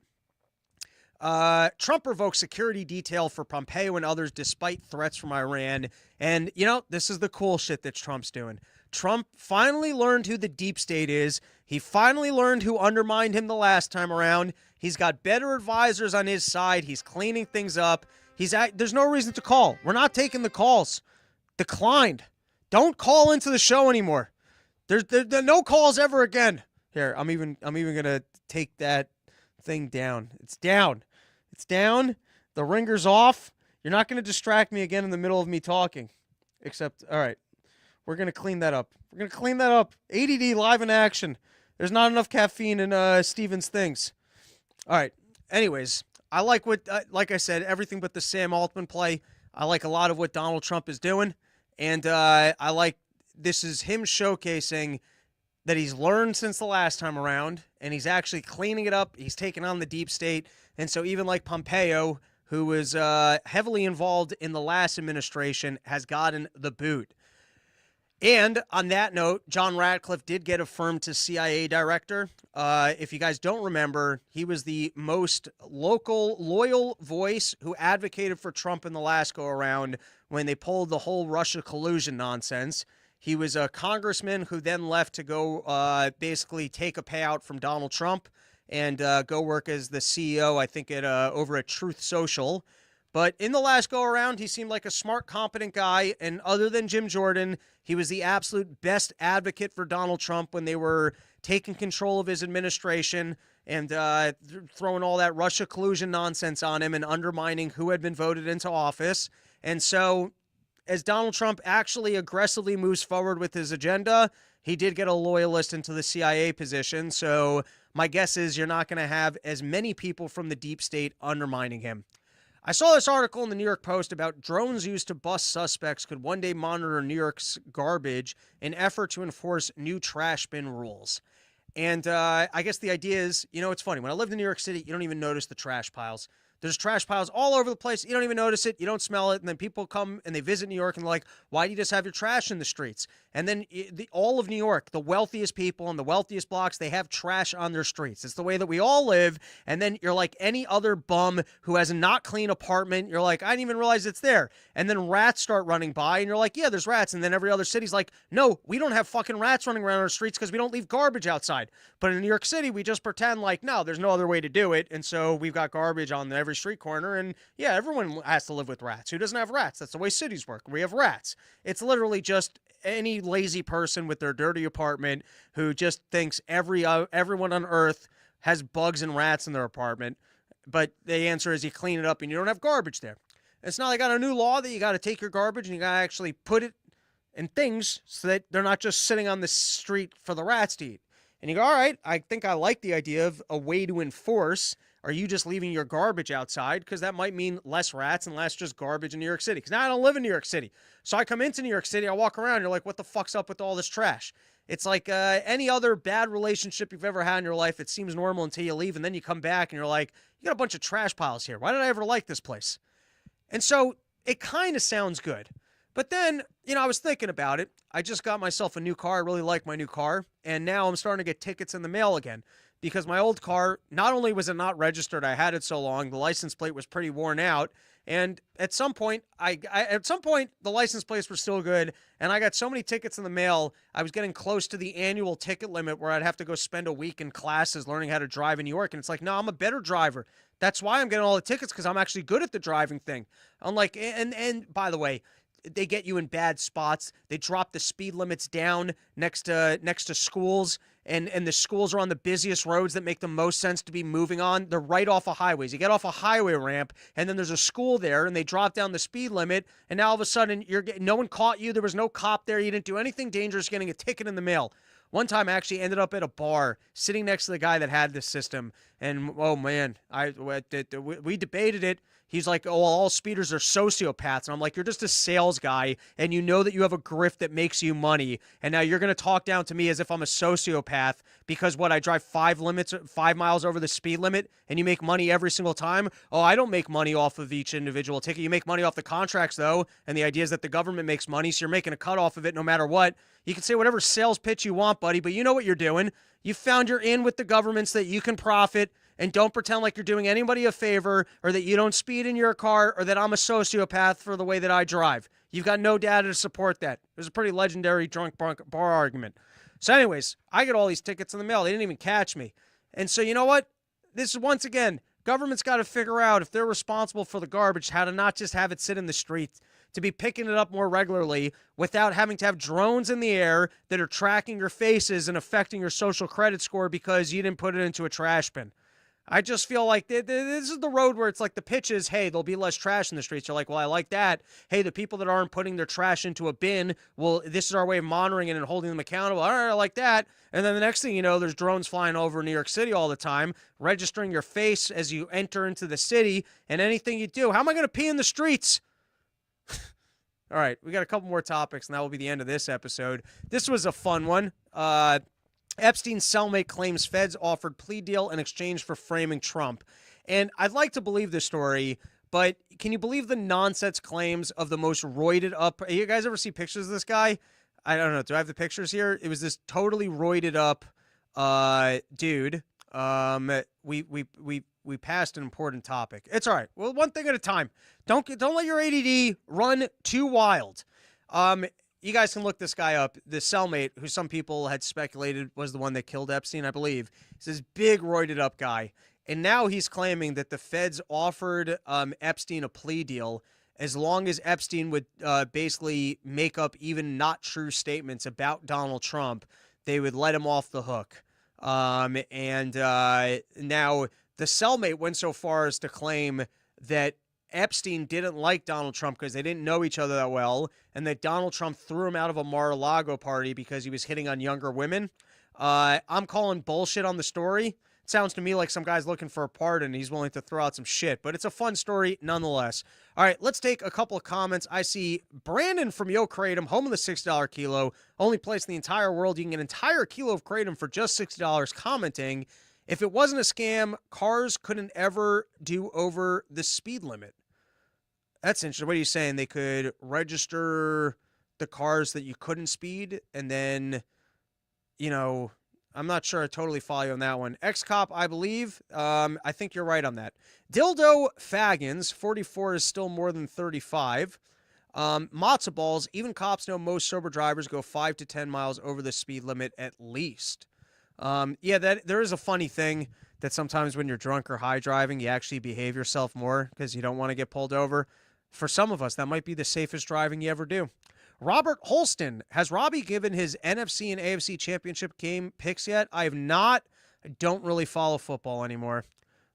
Trump revoked security detail for Pompeo and others despite threats from Iran. And, you know, this is the cool shit that Trump's doing. Trump finally learned who the deep state is. He finally learned who undermined him the last time around. He's got better advisors on his side. He's cleaning things up. There's no reason to call. We're not taking the calls. Declined. Don't call into the show anymore. There no calls ever again. Here, I'm even gonna take that thing down. It's down. It's down. The ringer's off. You're not going to distract me again in the middle of me talking. Except, all right, we're going to clean that up. We're going to clean that up. ADD live in action. There's not enough caffeine in Steven's things. All right. Anyways, I like what, like I said, everything but the Sam Altman play. I like a lot of what Donald Trump is doing. And I like this is him showcasing that he's learned since the last time around, and he's actually cleaning it up. He's taking on the deep state. And so even like Pompeo, who was heavily involved in the last administration, has gotten the boot. And on that note, John Ratcliffe did get affirmed to CIA director. If you guys don't remember, he was the most loyal voice who advocated for Trump in the last go-around when they pulled the whole Russia collusion nonsense. He was a congressman who then left to go basically take a payout from Donald Trump and go work as the CEO, I think, over at Truth Social. But in the last go-around, he seemed like a smart, competent guy. And other than Jim Jordan, he was the absolute best advocate for Donald Trump when they were taking control of his administration and throwing all that Russia collusion nonsense on him and undermining who had been voted into office. And so as Donald Trump actually aggressively moves forward with his agenda, he did get a loyalist into the CIA position. So my guess is you're not going to have as many people from the deep state undermining him. I saw this article in the New York Post about drones used to bust suspects could one day monitor New York's garbage in effort to enforce new trash bin rules. And I guess the idea is, it's funny. When I lived in New York City, you don't even notice the trash piles. There's trash piles all over the place. You don't even notice it. You don't smell it. And then people come and they visit New York and they're like, why do you just have your trash in the streets? And then all of New York, the wealthiest people in the wealthiest blocks, they have trash on their streets. It's the way that we all live. And then you're like any other bum who has a not clean apartment. You're like, I didn't even realize it's there. And then rats start running by and you're like, yeah, there's rats. And then every other city's like, no, we don't have fucking rats running around our streets because we don't leave garbage outside. But in New York City, we just pretend like, no, there's no other way to do it. And so we've got garbage on every street corner. And yeah, everyone has to live with rats. Who doesn't have rats? That's the way cities work. We have rats. It's literally just any lazy person with their dirty apartment who just thinks everyone on earth has bugs and rats in their apartment. But the answer is you clean it up and you don't have garbage there. It's not like I got a new law that you got to take your garbage and you got to actually put it in things so that they're not just sitting on the street for the rats to eat. And you go, all right, I think I like the idea of a way to enforce. Are you just leaving your garbage outside? Because that might mean less rats and less just garbage in New York City. Because now I don't live in New York City. So I come into New York City, I walk around, you're like, what the fuck's up with all this trash? It's like any other bad relationship you've ever had in your life. It seems normal until you leave, and then you come back and you're like, you got a bunch of trash piles here. Why did I ever like this place? And so it kind of sounds good. But then, I was thinking about it. I just got myself a new car. I really like my new car. And now I'm starting to get tickets in the mail again. Because my old car, not only was it not registered, I had it so long, the license plate was pretty worn out. And at some point, the license plates were still good. And I got so many tickets in the mail, I was getting close to the annual ticket limit where I'd have to go spend a week in classes learning how to drive in New York. And it's like, no, I'm a better driver. That's why I'm getting all the tickets, because I'm actually good at the driving thing. Unlike, and by the way, they get you in bad spots. They drop the speed limits down next to schools, and the schools are on the busiest roads that make the most sense to be moving on. They're right off of highways. You get off a highway ramp, and then there's a school there, and they drop down the speed limit, and now all of a sudden no one caught you. There was no cop there. You didn't do anything dangerous, getting a ticket in the mail. One time I actually ended up at a bar sitting next to the guy that had this system, and oh man, we debated it. He's like, oh, all speeders are sociopaths. And I'm like, you're just a sales guy, and you know that you have a grift that makes you money. And now you're going to talk down to me as if I'm a sociopath because I drive 5 miles over the speed limit, and you make money every single time? Oh, I don't make money off of each individual ticket. You make money off the contracts, though. And the idea is that the government makes money, so you're making a cut off of it no matter what. You can say whatever sales pitch you want, buddy, but you know what you're doing. You found you're in with the government so that you can profit. And don't pretend like you're doing anybody a favor, or that you don't speed in your car, or that I'm a sociopath for the way that I drive. You've got no data to support that. It was a pretty legendary drunk bar argument. So anyways, I get all these tickets in the mail. They didn't even catch me. And so you know what? This is, once again, government's got to figure out, if they're responsible for the garbage, how to not just have it sit in the streets, to be picking it up more regularly without having to have drones in the air that are tracking your faces and affecting your social credit score because you didn't put it into a trash bin. I just feel like this is the road where it's like the pitch is, hey, there'll be less trash in the streets. You're like, well, I like that. Hey, the people that aren't putting their trash into a bin, well, this is our way of monitoring it and holding them accountable. All right, I like that. And then the next thing you know, there's drones flying over New York City all the time, registering your face as you enter into the city and anything you do. How am I going to pee in the streets? All right, we got a couple more topics, and that will be the end of this episode. This was a fun one. Epstein's cellmate claims feds offered plea deal in exchange for framing Trump. And I'd like to believe this story, but can you believe the nonsense claims of the most roided up? You guys ever see pictures of this guy? I don't know. Do I have the pictures here? It was this totally roided up dude. We passed an important topic. It's all right. Well, one thing at a time. Don't let your ADD run too wild. You guys can look this guy up. The cellmate, who some people had speculated was the one that killed Epstein, I believe. He's this big, roided up guy. And now he's claiming that the feds offered Epstein a plea deal as long as Epstein would basically make up even not true statements about Donald Trump. They would let him off the hook. Now the cellmate went so far as to claim that Epstein didn't like Donald Trump because they didn't know each other that well, and that Donald Trump threw him out of a Mar-a-Lago party because he was hitting on younger women. I'm calling bullshit on the story. It sounds to me like some guy's looking for a pardon and he's willing to throw out some shit, but it's a fun story nonetheless. All right, let's take a couple of comments. I see Brandon from Yo Kratom, home of the $6 kilo, only place in the entire world you can get an entire kilo of Kratom for just $60, commenting, if it wasn't a scam, cars couldn't ever do over the speed limit. That's interesting. What are you saying? They could register the cars that you couldn't speed, and then, I'm not sure I totally follow you on that one. Ex-cop, I believe. I think you're right on that. Dildo Fagins, 44 is still more than 35. Matzo balls, even cops know most sober drivers go 5 to 10 miles over the speed limit at least. There is a funny thing that sometimes when you're drunk or high driving, you actually behave yourself more because you don't want to get pulled over. For some of us, that might be the safest driving you ever do. Robert Holston, has Robbie given his NFC and AFC championship game picks yet? I have not. I don't really follow football anymore.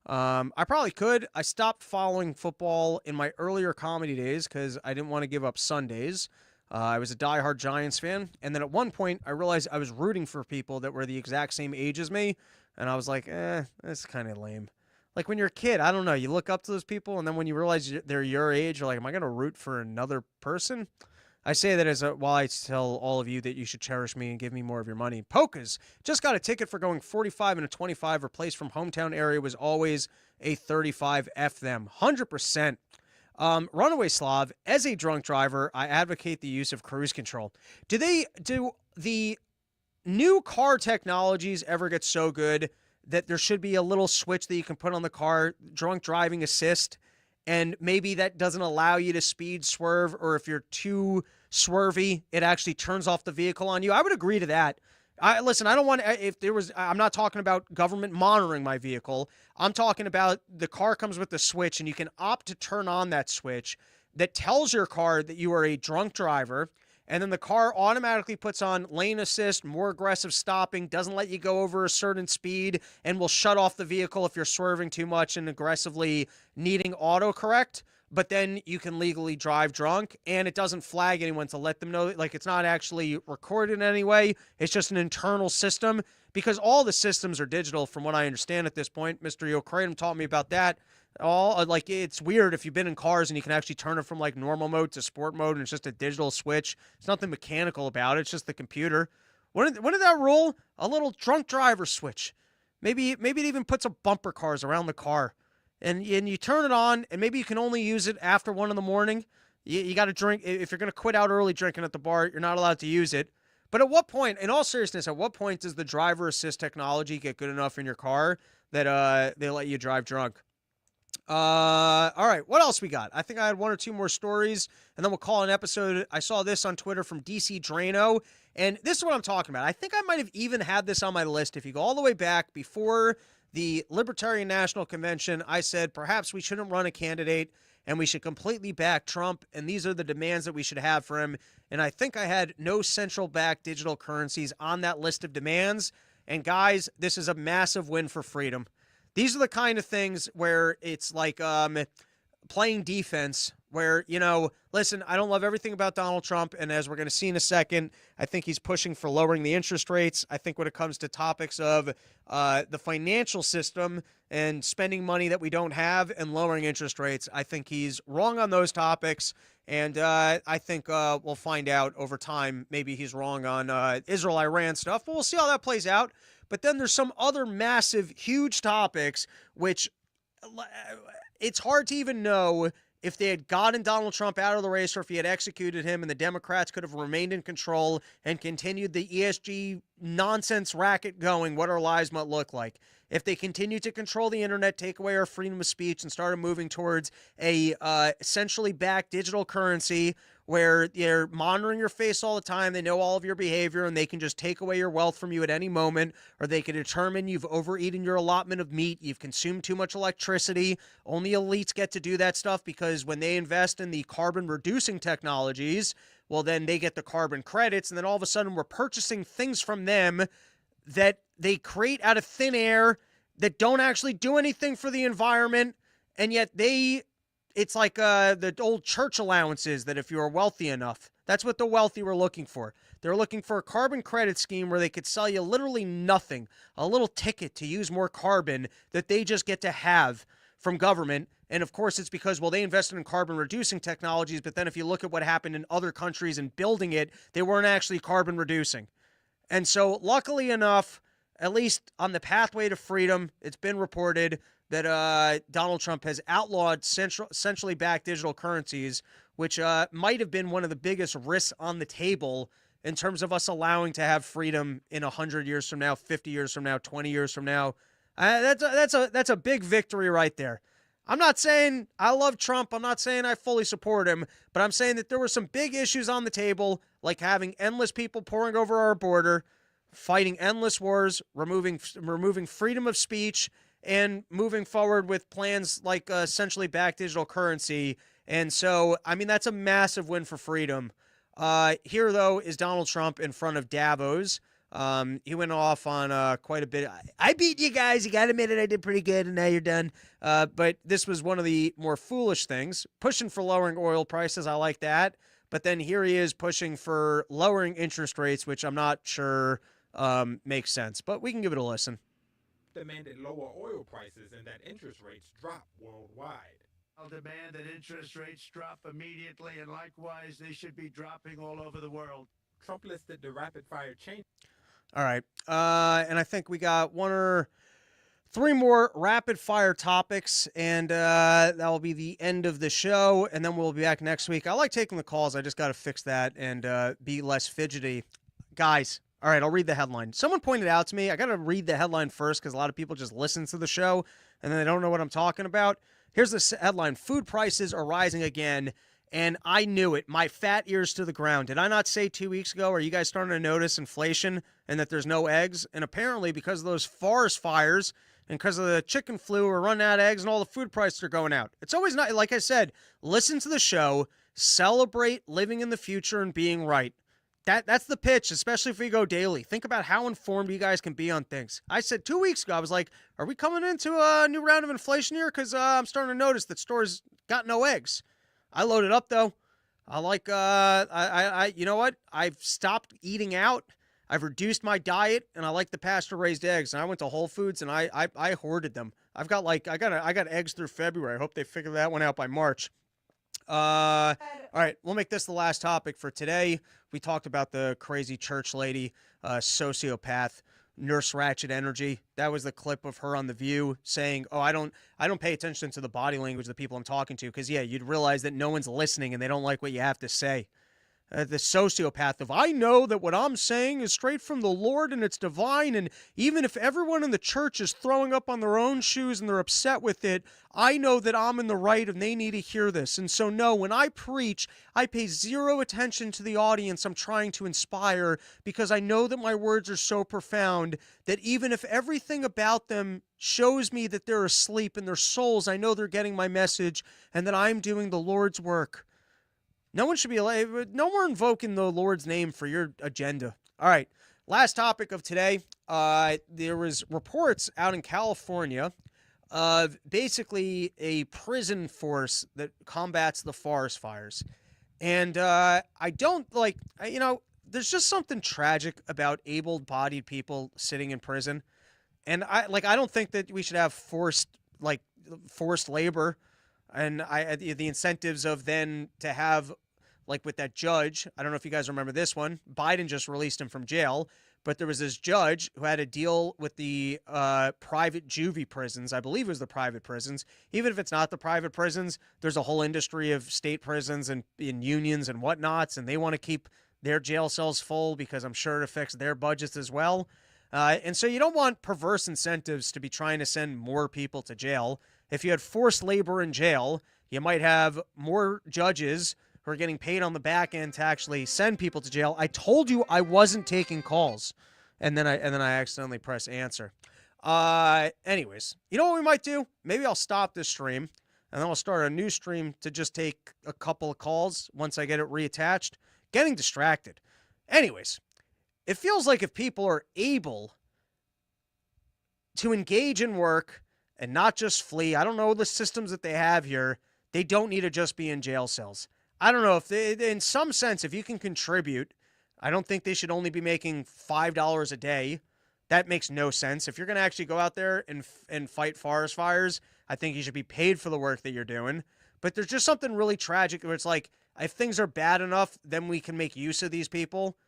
I probably could. I stopped following football in my earlier comedy days because I didn't want to give up Sundays. I was a diehard Giants fan. And then at one point, I realized I was rooting for people that were the exact same age as me. And I was like, that's kind of lame. Like when you're a kid, I don't know. You look up to those people, and then when you realize they're your age, you're like, am I going to root for another person? I say that while I tell all of you that you should cherish me and give me more of your money. Polkas just got a ticket for going 45 and a 25. Replaced from hometown area was always a 35. F them. 100%. Runaway Slav, as a drunk driver, I advocate the use of cruise control. Do the new car technologies ever get so good that there should be a little switch that you can put on the car, drunk driving assist, and maybe that doesn't allow you to speed, swerve, or if you're too swervy, it actually turns off the vehicle on you? I would agree to that. Listen, I don't want, I'm not talking about government monitoring my vehicle. I'm talking about the car comes with a switch, and you can opt to turn on that switch that tells your car that you are a drunk driver. And then the car automatically puts on lane assist, more aggressive stopping, doesn't let you go over a certain speed, and will shut off the vehicle if you're swerving too much and aggressively needing autocorrect. But then you can legally drive drunk, and it doesn't flag anyone to let them know. Like, it's not actually recorded in any way. It's just an internal system, because all the systems are digital from what I understand at this point. Mr. O'Kratom taught me about that. It's weird if you've been in cars and you can actually turn it from like normal mode to sport mode, and it's just a digital switch. It's nothing mechanical about it. It's just the computer. When did that rule? A little drunk driver switch. Maybe it even puts a bumper cars around the car, and you turn it on, and maybe you can only use it after 1 a.m. You got to drink. If you're going to quit out early drinking at the bar, you're not allowed to use it. But at what point, in all seriousness, at what point does the driver assist technology get good enough in your car that they let you drive drunk? All right, what else we got? I think I had 1 or 2 more stories, and then we'll call an episode. I saw this on Twitter from DC Drano, and this is what I'm talking about. I think I might have even had this on my list. If you go all the way back before the Libertarian National Convention, I said perhaps we shouldn't run a candidate and we should completely back Trump, and these are the demands that we should have for him. And I think I had no central bank digital currencies on that list of demands. And guys, this is a massive win for freedom. These are the kind of things where it's like playing defense where, listen, I don't love everything about Donald Trump. And as we're going to see in a second, I think he's pushing for lowering the interest rates. I think when it comes to topics of the financial system and spending money that we don't have and lowering interest rates, I think he's wrong on those topics. And I think we'll find out over time. Maybe he's wrong on Israel-Iran stuff, but we'll see how that plays out. But then there's some other massive, huge topics, which it's hard to even know if they had gotten Donald Trump out of the race or if he had executed him and the Democrats could have remained in control and continued the ESG nonsense racket going, what our lives might look like. If they continued to control the internet, take away our freedom of speech, and started moving towards a essentially backed digital currency where they're monitoring your face all the time, they know all of your behavior, and they can just take away your wealth from you at any moment, or they can determine you've overeaten your allotment of meat, you've consumed too much electricity. Only elites get to do that stuff because when they invest in the carbon-reducing technologies, well, then they get the carbon credits, and then all of a sudden we're purchasing things from them that they create out of thin air that don't actually do anything for the environment, and yet it's like the old church allowances that if you were wealthy enough, that's what the wealthy were looking for. They're looking for a carbon credit scheme where they could sell you literally nothing, a little ticket to use more carbon that they just get to have from government. And of course, it's because, well, they invested in carbon reducing technologies, but then if you look at what happened in other countries and building it, they weren't actually carbon reducing. And so luckily enough, at least on the pathway to freedom, it's been reported that Donald Trump has outlawed centrally backed digital currencies, which might have been one of the biggest risks on the table in terms of us allowing to have freedom in 100 years from now, 50 years from now, 20 years from now. That's a big victory right there. I'm not saying I love Trump. I'm not saying I fully support him, but I'm saying that there were some big issues on the table, like having endless people pouring over our border, fighting endless wars, removing freedom of speech, and moving forward with plans like essentially backed digital currency. And so, I mean, that's a massive win for freedom. Here, though, is Donald Trump in front of Davos. He went off on quite a bit. I beat you guys. You got to admit it. I did pretty good, and now you're done. But this was one of the more foolish things. Pushing for lowering oil prices. I like that. But then here he is pushing for lowering interest rates, which I'm not sure makes sense. But we can give it a listen. Demanded lower oil prices and that interest rates drop worldwide. I'll demand that interest rates drop immediately, and likewise, they should be dropping all over the world. Trump listed the rapid-fire change. All right. And I think we got one or three more rapid-fire topics, and that will be the end of the show, and then we'll be back next week. I like taking the calls. I just got to fix that and be less fidgety. Guys. All right, I'll read the headline. Someone pointed out to me, I got to read the headline first because a lot of people just listen to the show and then they don't know what I'm talking about. Here's the headline. Food prices are rising again, and I knew it. My fat ears to the ground. Did I not say 2 weeks ago, are you guys starting to notice inflation and that there's no eggs? And apparently because of those forest fires and because of the chicken flu, we're running out of eggs and all the food prices are going out. It's always not, like I said, listen to the show, celebrate living in the future and being right. That's the pitch, especially if we go daily. Think about how informed you guys can be on things. I said 2 weeks ago, I was like, are we coming into a new round of inflation here? Because I'm starting to notice that stores got no eggs. I loaded up, though. I like, you know what? I've stopped eating out. I've reduced my diet, and I like the pasture-raised eggs. And I went to Whole Foods, and I hoarded them. I got eggs through February. I hope they figure that one out by March. All right, we'll make this the last topic for today. We talked about the crazy church lady, sociopath, Nurse Ratchet Energy. That was the clip of her on The View saying, oh, I don't pay attention to the body language of the people I'm talking to because, yeah, you'd realize that no one's listening and they don't like what you have to say. The sociopath of, I know that what I'm saying is straight from the Lord and it's divine, and even if everyone in the church is throwing up on their own shoes and they're upset with it, I know that I'm in the right and they need to hear this. And so, no, when I preach, I pay zero attention to the audience I'm trying to inspire because I know that my words are so profound that even if everything about them shows me that they're asleep in their souls, I know they're getting my message and that I'm doing the Lord's work. No one should be no more invoking the Lord's name for your agenda. All right, last topic of today. There was reports out in California of basically a prison force that combats the forest fires. And I don't like, there's just something tragic about able-bodied people sitting in prison. And I don't think that we should have forced labor, and the incentives of then to have, like, with that judge. I don't know if you guys remember this one. Biden just released him from jail, but there was this judge who had a deal with the private juvie prisons. I believe it was the private prisons. Even if it's not the private prisons, there's a whole industry of state prisons and in unions and whatnots, and they want to keep their jail cells full because I'm sure it affects their budgets as well. And so you don't want perverse incentives to be trying to send more people to jail. If you had forced labor in jail, you might have more judges who are getting paid on the back end to actually send people to jail. I told you I wasn't taking calls, and then I accidentally press answer. Anyways, you know what we might do? Maybe I'll stop this stream, and then I'll start a new stream to just take a couple of calls once I get it reattached. Getting distracted. Anyways, it feels like if people are able to engage in work and not just flee, I don't know the systems that they have here, they don't need to just be in jail cells. I don't know if they, in some sense, if you can contribute, I don't think they should only be making $5 a day. That makes no sense. If you're going to actually go out there and fight forest fires, I think you should be paid for the work that you're doing. But there's just something really tragic where it's like, if things are bad enough, then we can make use of these people.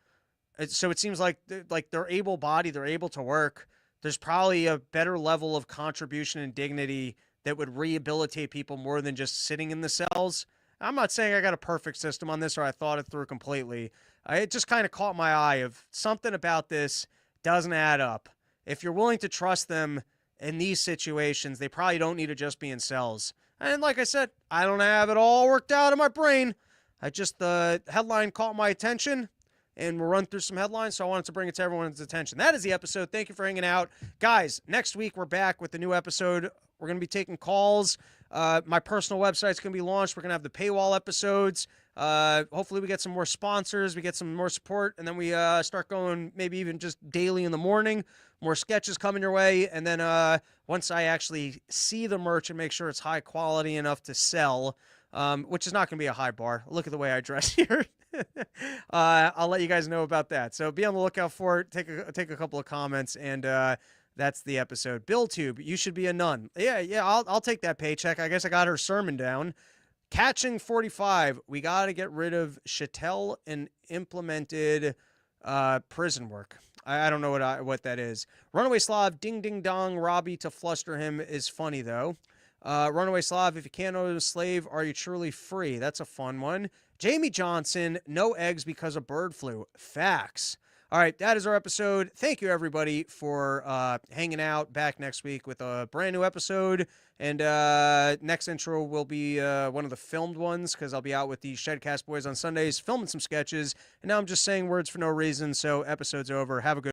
So it seems like they're able-bodied, they're able to work. There's probably a better level of contribution and dignity that would rehabilitate people more than just sitting in the cells. I'm not saying I got a perfect system on this or I thought it through completely. It just kind of caught my eye of something about this doesn't add up. If you're willing to trust them in these situations, they probably don't need to just be in cells. And like I said, I don't have it all worked out in my brain. The headline caught my attention, and we'll run through some headlines, so I wanted to bring it to everyone's attention. That is the episode. Thank you for hanging out. Guys, next week we're back with the new episode. We're going to be taking calls. My personal website's going to be launched. We're going to have the paywall episodes. Hopefully we get some more sponsors, we get some more support, and then we start going maybe even just daily in the morning. More sketches coming your way, and then once I actually see the merch and make sure it's high quality enough to sell, which is not going to be a high bar. Look at the way I dress here. I'll let you guys know about that. So be on the lookout for it. Take a couple of comments, and that's the episode. BillTube, you should be a nun. Yeah, I'll take that paycheck. I guess I got her sermon down. Catching 45, we got to get rid of chattel and implemented prison work. I don't know what that is. Runaway Slav, ding ding dong, Robbie to fluster him is funny though. Runaway Slav, if you can't own a slave, are you truly free? That's a fun one. Jamie Johnson, no eggs because of bird flu. Facts. All right, that is our episode. Thank you, everybody, for hanging out. Back next week with a brand new episode. And next intro will be one of the filmed ones because I'll be out with the Shedcast boys on Sundays filming some sketches. And now I'm just saying words for no reason, so episode's over. Have a good